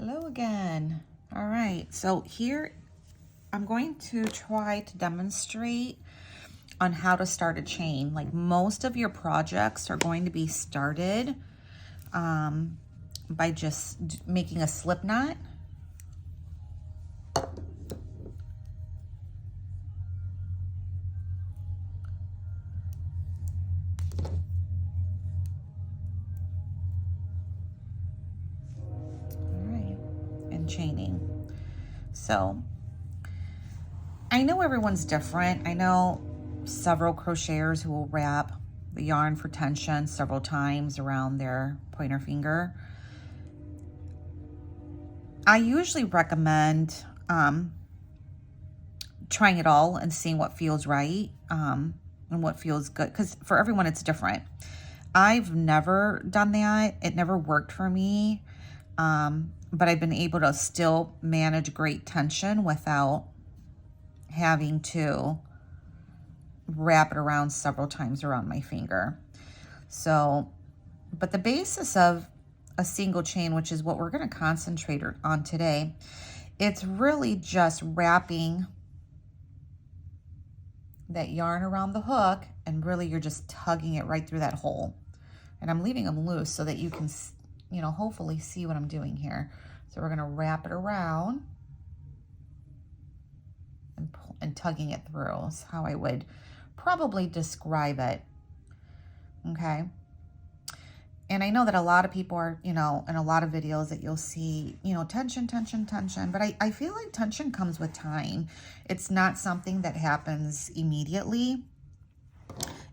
Hello again. All right, so here I'm going to try to demonstrate on how to start a chain. Like most of your projects are going to be started by just making a slip knot. All right, and chaining. So I know everyone's different. I know several crocheters who will wrap the yarn for tension several times around their pointer finger. I usually recommend trying it all and seeing what feels right and what feels good, because for everyone it's different. I've never done that. It never worked for me, but I've been able to still manage great tension without having to wrap it around several times around my finger. So, but the basis of a single chain, which is what we're going to concentrate on today, it's really just wrapping that yarn around the hook, and really you're just tugging it right through that hole. And I'm leaving them loose so that you can, hopefully see what I'm doing here. So we're going to wrap it around and tugging it through is how I would probably describe it. Okay. And I know that a lot of people are, in a lot of videos that you'll see, tension, tension, tension. But I feel like tension comes with time. It's not something that happens immediately.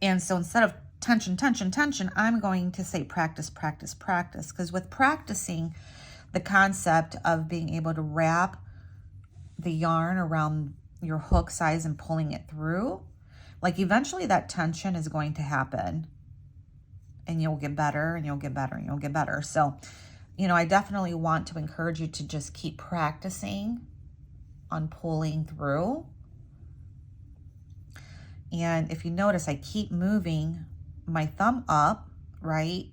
And so instead of tension, tension, tension, I'm going to say practice, practice, practice. Because with practicing the concept of being able to wrap the yarn around your hook size and pulling it through, like eventually that tension is going to happen. And you'll get better and you'll get better and you'll get better. So, I definitely want to encourage you to just keep practicing on pulling through. And if you notice, I keep moving my thumb up, right?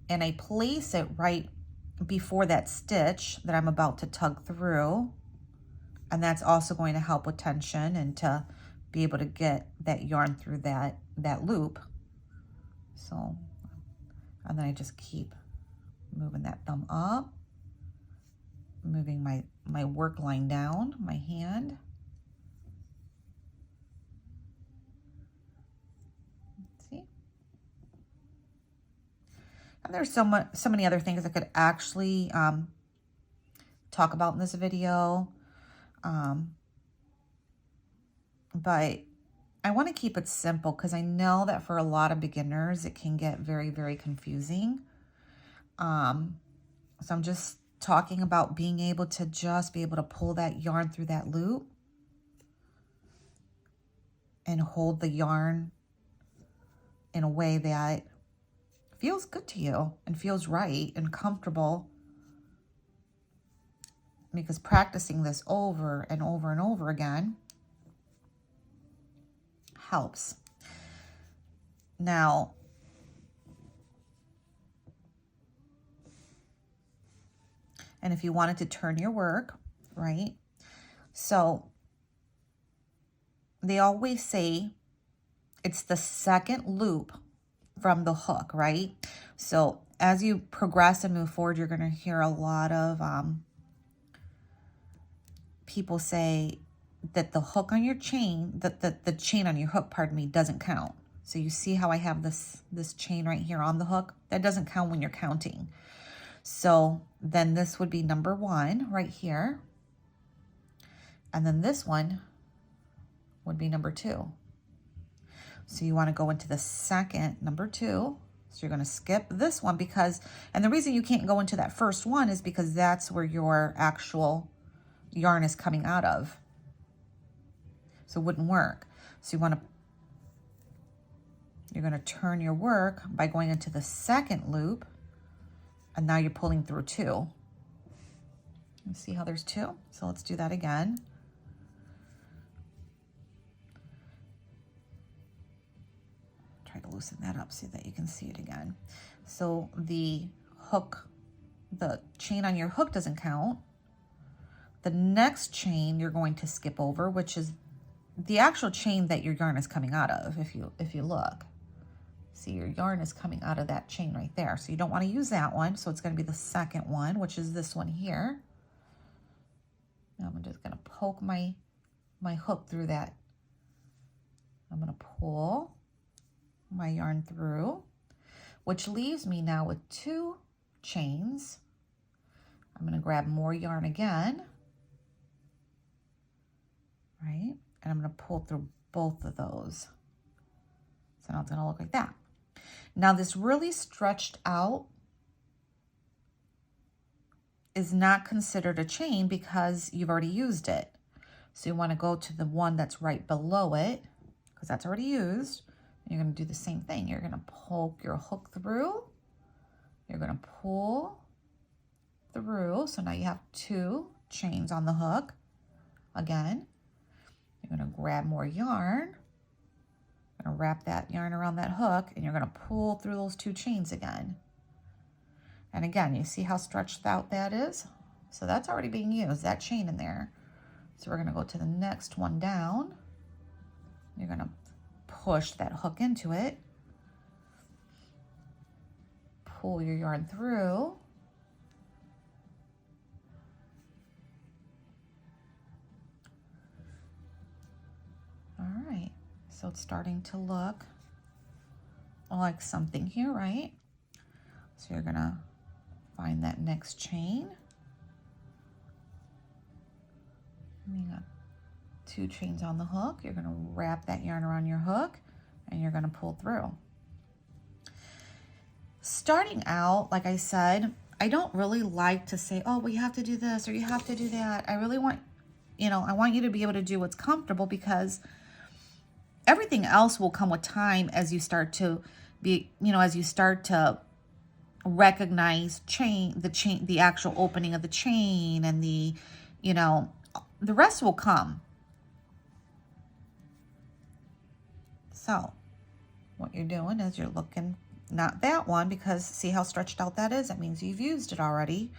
And I place it right before that stitch that I'm about to tug through. And that's also going to help with tension and to be able to get that yarn through that loop. So, and then I just keep moving that thumb up, moving my work line down, my hand. See? And there's so many other things I could actually talk about in this video. But I want to keep it simple because I know that for a lot of beginners, it can get very, very confusing. So I'm just talking about being able to just be able to pull that yarn through that loop and hold the yarn in a way that feels good to you and feels right and comfortable. Because practicing this over and over and over again helps. Now, and if you wanted to turn your work, right? So they always say it's the second loop from the hook, right? So as you progress and move forward, you're going to hear a lot of people say that the hook on your chain, the chain on your hook, pardon me, doesn't count. So you see how I have this chain right here on the hook? That doesn't count when you're counting. So then this would be number 1 right here. And then this one would be number 2. So you want to go into the second, number 2. So you're going to skip this one because, and the reason you can't go into that first one is because that's where your actual yarn is coming out of. So it wouldn't work. So you're going to turn your work by going into the second loop, and now you're pulling through 2. You see how there's 2? So let's do that again. Try to loosen that up so that you can see it again. So the hook the chain on your hook doesn't count. The next chain you're going to skip over, which is the actual chain that your yarn is coming out of. If you look, see, your yarn is coming out of that chain right there. So you don't want to use that one. So it's going to be the second one, which is this one here. Now I'm just going to poke my hook through that. I'm going to pull my yarn through, which leaves me now with 2 chains. I'm going to grab more yarn again, right? And I'm going to pull through both of those. So now it's going to look like that. Now this really stretched out is not considered a chain because you've already used it. So you want to go to the one that's right below it because that's already used. You're going to do the same thing. You're going to poke your hook through. You're going to pull through. So now you have 2 chains on the hook. Again, you're going to grab more yarn. You're going to wrap that yarn around that hook and you're going to pull through those 2 chains again. And again, you see how stretched out that is? So that's already being used, that chain in there. So we're going to go to the next one down. You're going to push that hook into it. Pull your yarn through. All right, so it's starting to look like something here, right? So you're going to find that next chain. You got 2 chains on the hook. You're going to wrap that yarn around your hook and you're going to pull through. Starting out, like I said, I don't really like to say, oh, well, you have to do this or you have to do that. I really want, I want you to be able to do what's comfortable because everything else will come with time as you start to be, as you start to recognize the actual opening of the chain and the rest will come. So what you're doing is you're looking, not that one, because see how stretched out that is? That means you've used it already.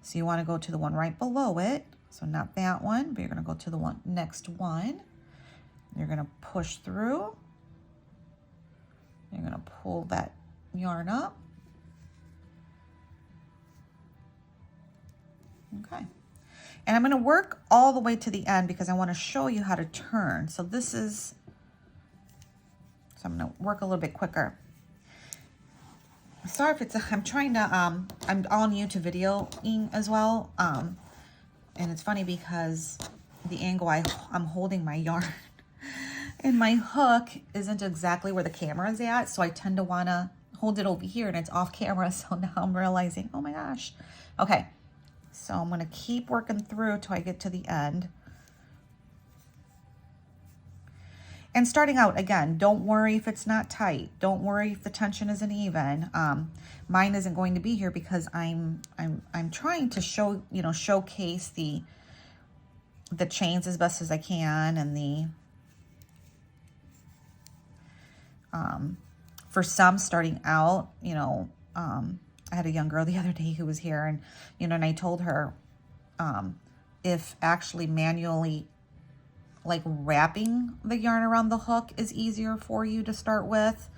So you want to go to the one right below it. So not that one, but you're going to go to the next one. You're going to push through. You're going to pull that yarn up. Okay. And I'm going to work all the way to the end because I want to show you how to turn. So I'm going to work a little bit quicker. Sorry if I'm trying to, I'm all new to videoing as well. And it's funny because the angle I'm holding my yarn and my hook isn't exactly where the camera is at. So I tend to want to hold it over here and it's off camera. So now I'm realizing, oh my gosh. Okay. So I'm going to keep working through till I get to the end. And starting out, again, don't worry if it's not tight. Don't worry if the tension isn't even. Mine isn't going to be here because I'm trying to showcase the chains as best as I can, and for some starting out, I had a young girl the other day who was here, and and I told her if actually manually like wrapping the yarn around the hook is easier for you to start with,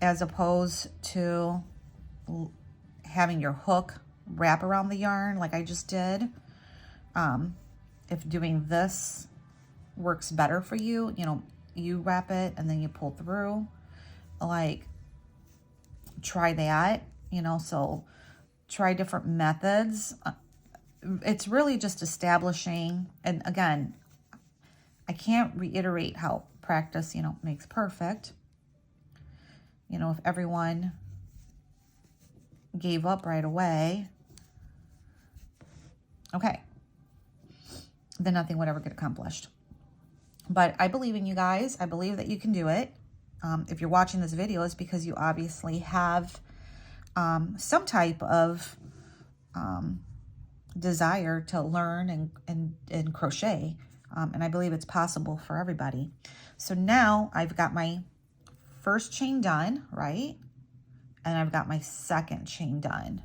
as opposed to having your hook wrap around the yarn like I just did. If doing this works better for you, you wrap it and then you pull through, like try that, so try different methods. It's really just establishing, and again, I can't reiterate how practice, makes perfect. If everyone gave up right away, okay, then nothing would ever get accomplished. But I believe in you guys. I believe that you can do it. If you're watching this video, it's because you obviously have some type of desire to learn and crochet. And I believe it's possible for everybody. So now I've got my first chain done, right? And I've got my second chain done.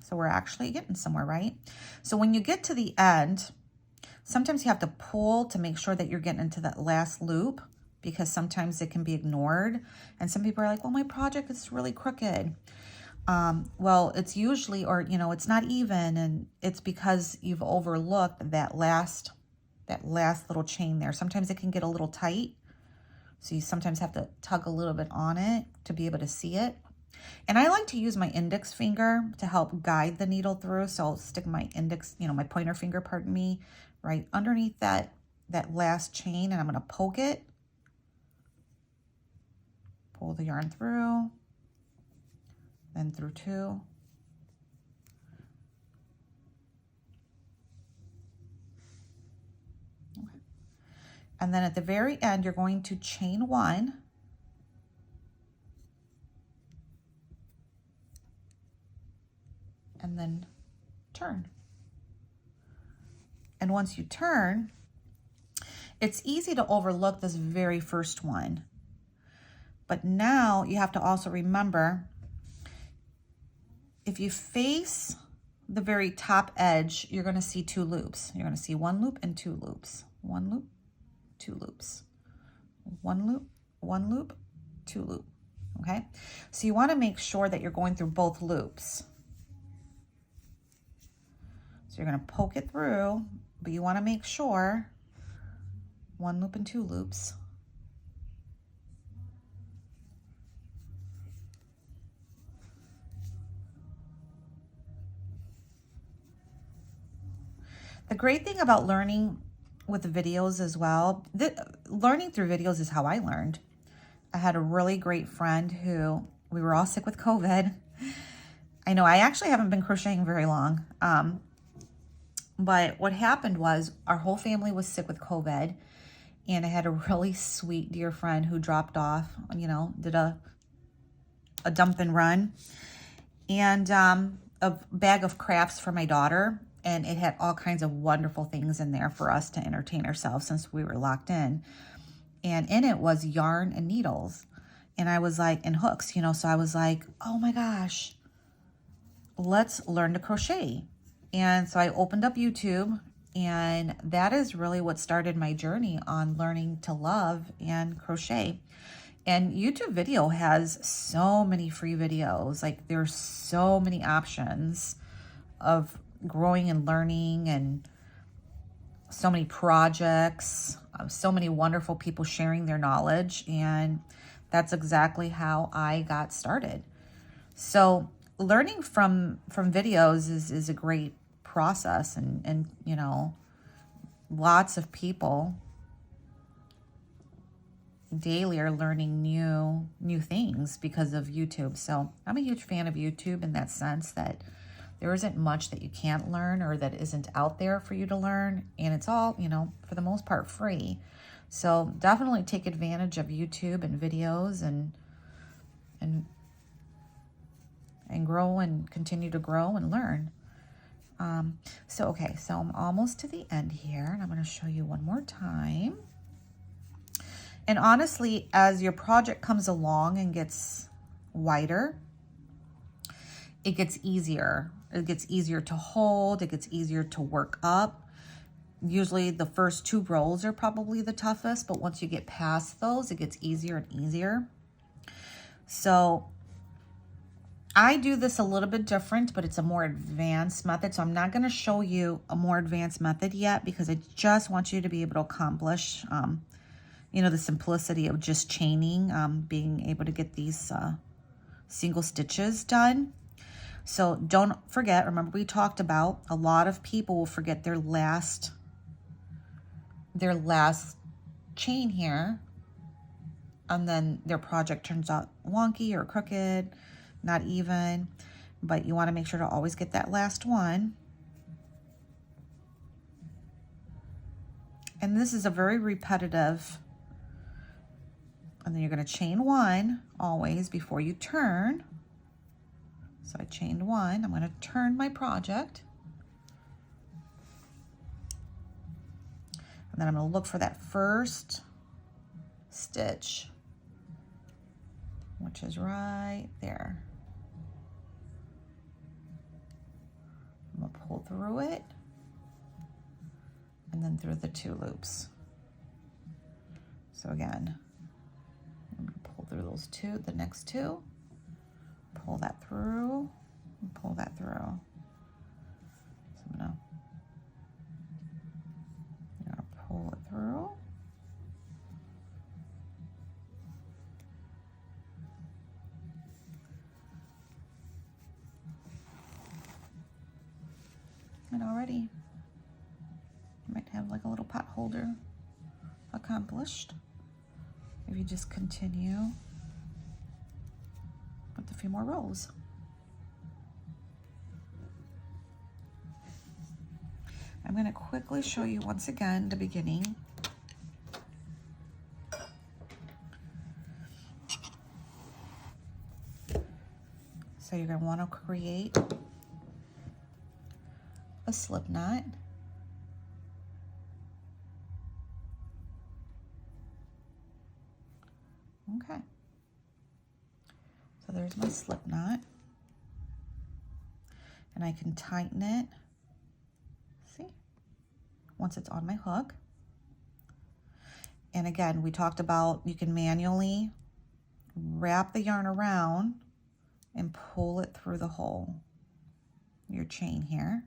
So we're actually getting somewhere, right? So when you get to the end, sometimes you have to pull to make sure that you're getting into that last loop, because sometimes it can be ignored. And some people are like, well, my project is really crooked. Well, it's usually, or, you know, it's not even, and it's because you've overlooked that last little chain there. Sometimes it can get a little tight. So you sometimes have to tug a little bit on it to be able to see it. And I like to use my index finger to help guide the needle through. So I'll stick my index, you know, my pointer finger, pardon me, right underneath that last chain, and I'm going to poke it. Pull the yarn through, then through two. Okay. And then at the very end, you're going to chain one. And then turn. And once you turn, it's easy to overlook this very first one. But now you have to also remember, if you face the very top edge, you're going to see two loops. You're going to see one loop and two loops. One loop, two loops. One loop, two loop. Okay? So you want to make sure that you're going through both loops. So you're going to poke it through, but you want to make sure one loop and two loops. The great thing about learning with the videos as well, learning through videos is how I learned. I had a really great friend who, we were all sick with COVID. I know I actually haven't been crocheting very long. But what happened was our whole family was sick with COVID, and I had a really sweet dear friend who dropped off, you know, did a dump and run, and a bag of crafts for my daughter. And it had all kinds of wonderful things in there for us to entertain ourselves since we were locked in. And in it was yarn and needles. And I was like, and hooks, you know, so I was like, oh my gosh, let's learn to crochet. And so I opened up YouTube, and that is really what started my journey on learning to love and crochet. And YouTube video has so many free videos. Like, there's so many options of growing and learning, and so many projects, so many wonderful people sharing their knowledge. And that's exactly how I got started. So learning from videos is a great process, and you know, lots of people daily are learning new things because of YouTube. So I'm a huge fan of YouTube in that sense, that there isn't much that you can't learn or that isn't out there for you to learn. And it's all, you know, for the most part, free. So definitely take advantage of YouTube and videos, and grow and continue to grow and learn. Okay, so I'm almost to the end here, and I'm going to show you one more time. And honestly, as your project comes along and gets wider, it gets easier. It gets easier to hold. It gets easier to work up. Usually the first two rows are probably the toughest, but once you get past those, it gets easier and easier. So I do this a little bit different, but it's a more advanced method. So I'm not going to show you a more advanced method yet, because I just want you to be able to accomplish, you know, the simplicity of just chaining, being able to get these single stitches done. So don't forget, remember we talked about, a lot of people will forget their last chain here, and then their project turns out wonky or crooked, not even. But you want to make sure to always get that last one. And this is a very repetitive, and then you're going to chain one always before you turn. So I chained one. I'm going to turn my project. And then I'm going to look for that first stitch, which is right there. going to pull through it and then through the 2 loops. So again, I'm going to pull through those 2, the next 2, pull that through, and pull that through. So I'm going to pull it through. And already you might have like a little pot holder accomplished if you just continue with a few more rows. I'm going to quickly show you once again the beginning. So you're going to want to create a slip knot. Okay. So there's my slip knot. And I can tighten it, see, once it's on my hook. And again, we talked about you can manually wrap the yarn around and pull it through the hole, your chain here,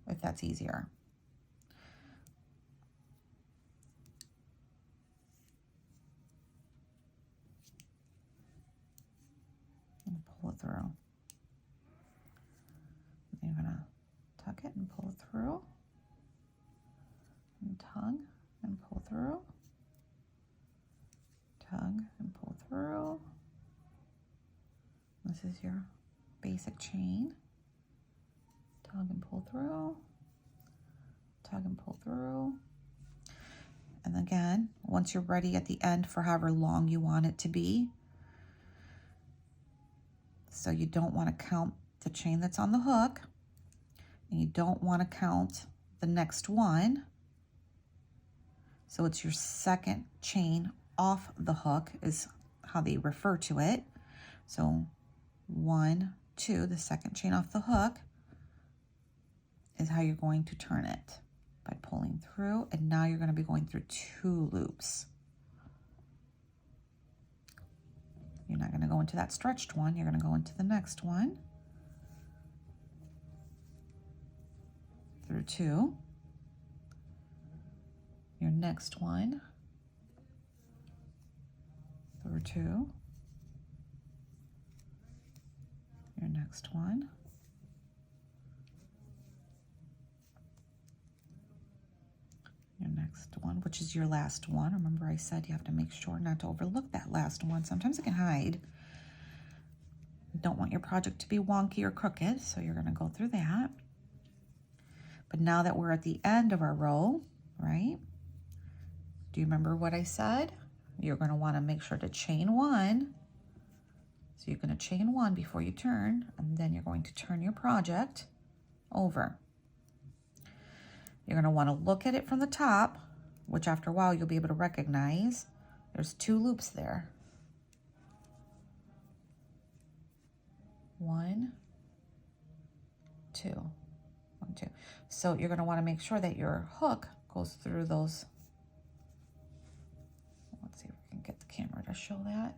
if that's easier. And pull it through. You're gonna tuck it and pull it through, and tug and pull through, tug and pull through. This is your basic chain. Tug and pull through, tug and pull through. And again, once you're ready at the end for however long you want it to be, so you don't want to count the chain that's on the hook, and you don't want to count the next one. So it's your second chain off the hook is how they refer to it. So 1, 2, the second chain off the hook is how you're going to turn it, by pulling through, and now you're going to be going through 2 loops. You're not going to go into that stretched one, you're going to go into the next one, through 2, your next one, through 2, your next one, your next one, which is your last one. Remember I said you have to make sure not to overlook that last one. Sometimes it can hide. You don't want your project to be wonky or crooked, so you're going to go through that. But now that we're at the end of our row, right? Do you remember what I said? You're going to want to make sure to chain 1. So you're going to chain 1 before you turn, and then you're going to turn your project over. You're going to want to look at it from the top, which after a while you'll be able to recognize. There's 2 loops there. 1, 2, 1, 2. So you're going to want to make sure that your hook goes through those. Let's see if we can get the camera to show that.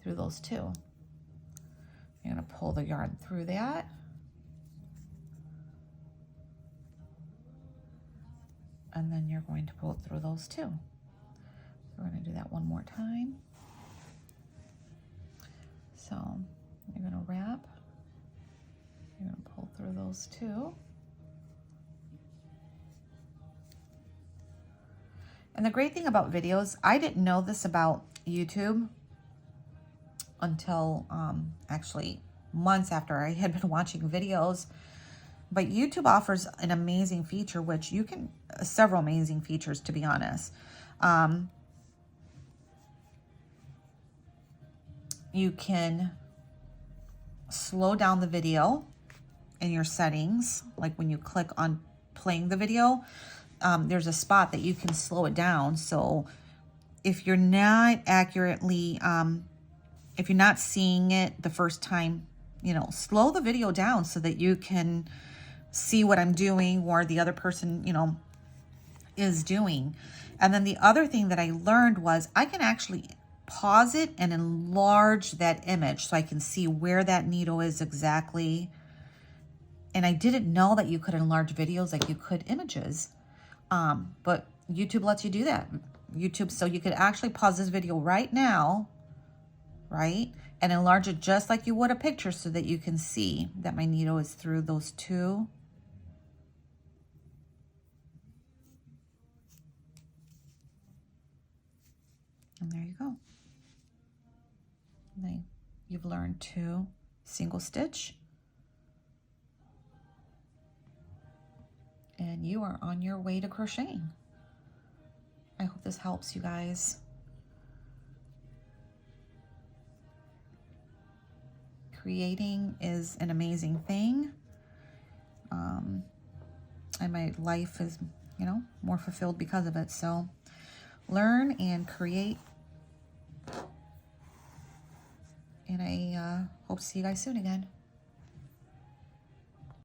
Through those 2. You're going to pull the yarn through that. And then you're going to pull it through those 2. So we're going to do that one more time. So you're going to wrap. You're going to pull through those 2. And the great thing about videos, I didn't know this about YouTube until actually months after I had been watching videos. But YouTube offers an amazing feature, which you can, several amazing features to be honest. You can slow down the video in your settings, like when you click on playing the video, there's a spot that you can slow it down. So if you're not accurately, if you're not seeing it the first time you know, slow the video down so that you can see what I'm doing or the other person, you know, is doing. And then the other thing that I learned was I can actually pause it and enlarge that image so I can see where that needle is exactly. And I didn't know that you could enlarge videos like you could images. But YouTube lets you do that. YouTube, so you could actually pause this video right now, right? And enlarge it just like you would a picture so that you can see that my needle is through those two. And there you go. And then you've learned to single stitch. And you are on your way to crocheting. I hope this helps you guys. Creating is an amazing thing. And my life is, you know, more fulfilled because of it. So learn and create. And I hope to see you guys soon again.